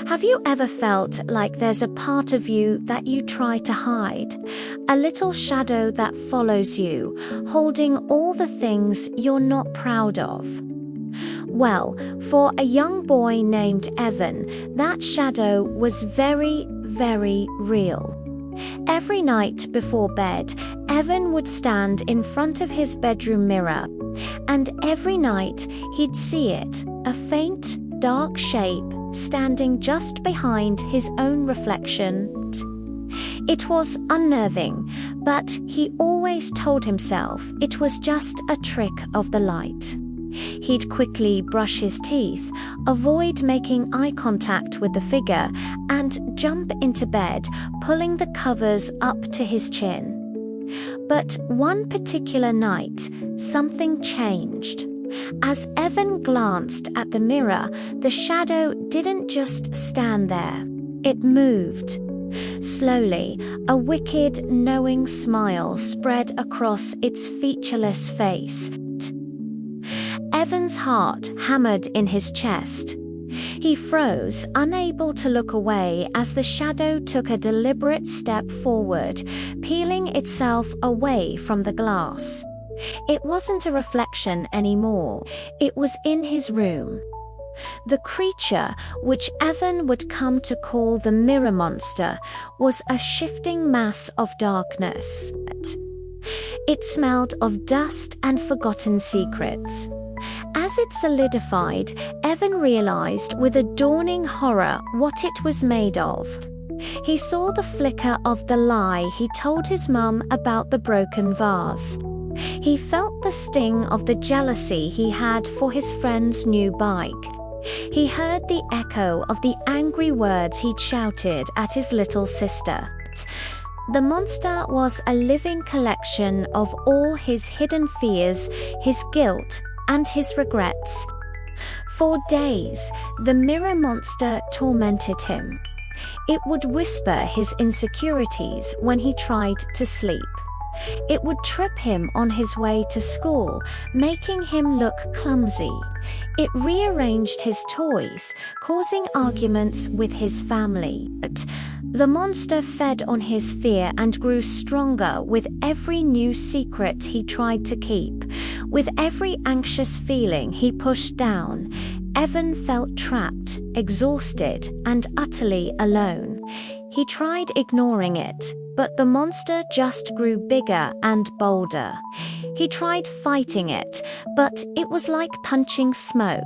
Have you ever felt like there's a part of you that you try to hide? A little shadow that follows you, holding all the things you're not proud of? Well, for a young boy named Evan, that shadow was very, very real. Every night before bed, Evan would stand in front of his bedroom mirror, and every night he'd see it, a faint, dark shape standing just behind his own reflection. It was unnerving, but he always told himself it was just a trick of the light. He'd quickly brush his teeth, avoid making eye contact with the figure, and jump into bed, pulling the covers up to his chin. But one particular night, something changed. As Evan glanced at the mirror, the shadow didn't just stand there. It moved. Slowly, a wicked, knowing smile spread across its featureless face. Evan's heart hammered in his chest. He froze, unable to look away as the shadow took a deliberate step forward, peeling itself away from the glass. It wasn't a reflection anymore. It was in his room. The creature, which Evan would come to call the mirror monster, was a shifting mass of darkness. It smelled of dust and forgotten secrets. As it solidified, Evan realized with a dawning horror what it was made of. He saw the flicker of the lie he told his mum about the broken vase. He felt the sting of the jealousy he had for his friend's new bike. He heard the echo of the angry words he'd shouted at his little sister. The monster was a living collection of all his hidden fears, his guilt, and his regrets. For days, the mirror monster tormented him. It would whisper his insecurities when he tried to sleep. It would trip him on his way to school, making him look clumsy. It rearranged his toys, causing arguments with his family. The monster fed on his fear and grew stronger with every new secret he tried to keep. With every anxious feeling he pushed down, Evan felt trapped, exhausted, and utterly alone. He tried ignoring it, but the monster just grew bigger and bolder. He tried fighting it, but it was like punching smoke.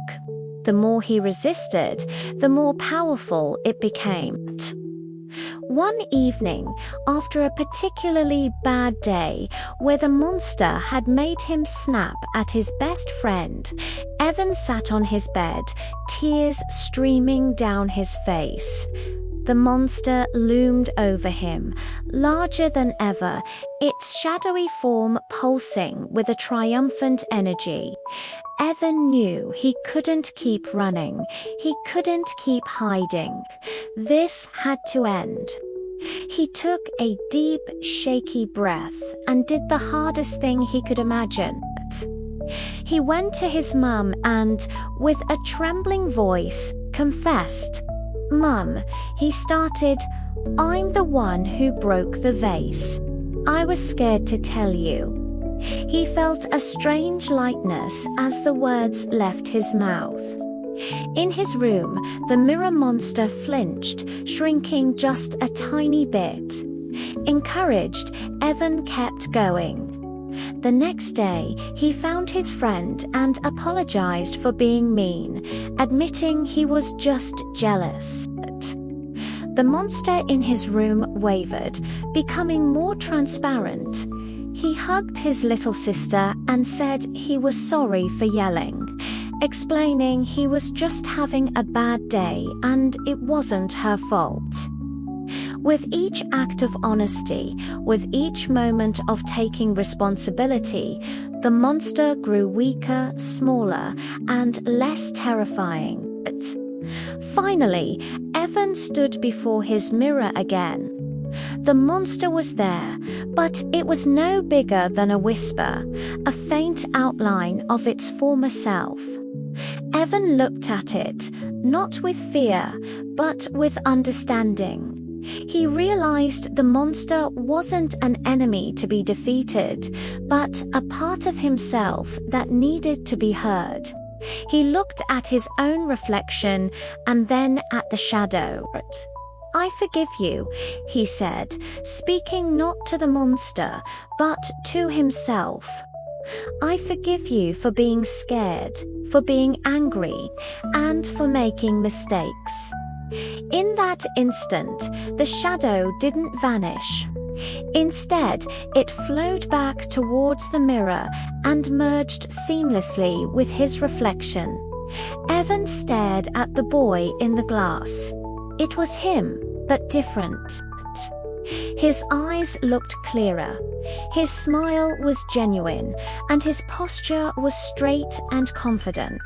The more he resisted, the more powerful it became. One evening, after a particularly bad day, where the monster had made him snap at his best friend, Evan sat on his bed, tears streaming down his face. The monster loomed over him, larger than ever, its shadowy form pulsing with a triumphant energy. Evan knew he couldn't keep running. He couldn't keep hiding. This had to end. He took a deep, shaky breath and did the hardest thing he could imagine. He went to his mum and, with a trembling voice, confessed. "Mum," he started, "I'm the one who broke the vase. I was scared to tell you." He felt a strange lightness as the words left his mouth. In his room, the mirror monster flinched, shrinking just a tiny bit. Encouraged, Evan kept going. The next day, he found his friend and apologized for being mean, admitting he was just jealous. The monster in his room wavered, becoming more transparent. He hugged his little sister and said he was sorry for yelling, explaining he was just having a bad day and it wasn't her fault. With each act of honesty, with each moment of taking responsibility, the monster grew weaker, smaller, and less terrifying. Finally, Evan stood before his mirror again. The monster was there, but it was no bigger than a whisper, a faint outline of its former self. Evan looked at it, not with fear, but with understanding. He realized the monster wasn't an enemy to be defeated, but a part of himself that needed to be heard. He looked at his own reflection and then at the shadow. "I forgive you," he said, speaking not to the monster, but to himself. "I forgive you for being scared, for being angry, and for making mistakes." In that instant, the shadow didn't vanish. Instead, it flowed back towards the mirror and merged seamlessly with his reflection. Evan stared at the boy in the glass. It was him, but different. His eyes looked clearer. His smile was genuine, and his posture was straight and confident.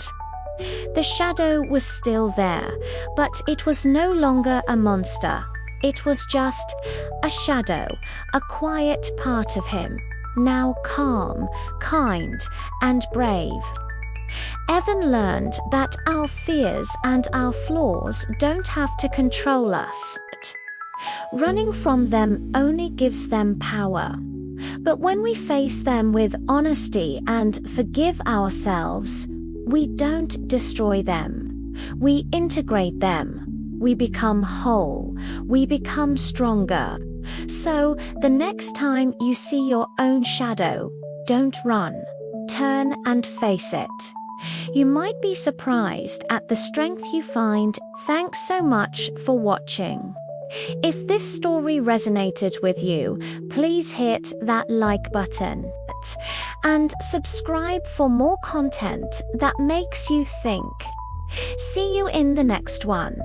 The shadow was still there, but it was no longer a monster. It was just a shadow, a quiet part of him, now calm, kind, and brave. Evan learned that our fears and our flaws don't have to control us. Running from them only gives them power. But when we face them with honesty and forgive ourselves, we don't destroy them. We integrate them. We become whole. We become stronger. So the next time you see your own shadow, don't run. Turn and face it. You might be surprised at the strength you find. Thanks so much for watching. If this story resonated with you, please hit that like button and subscribe for more content that makes you think. See you in the next one.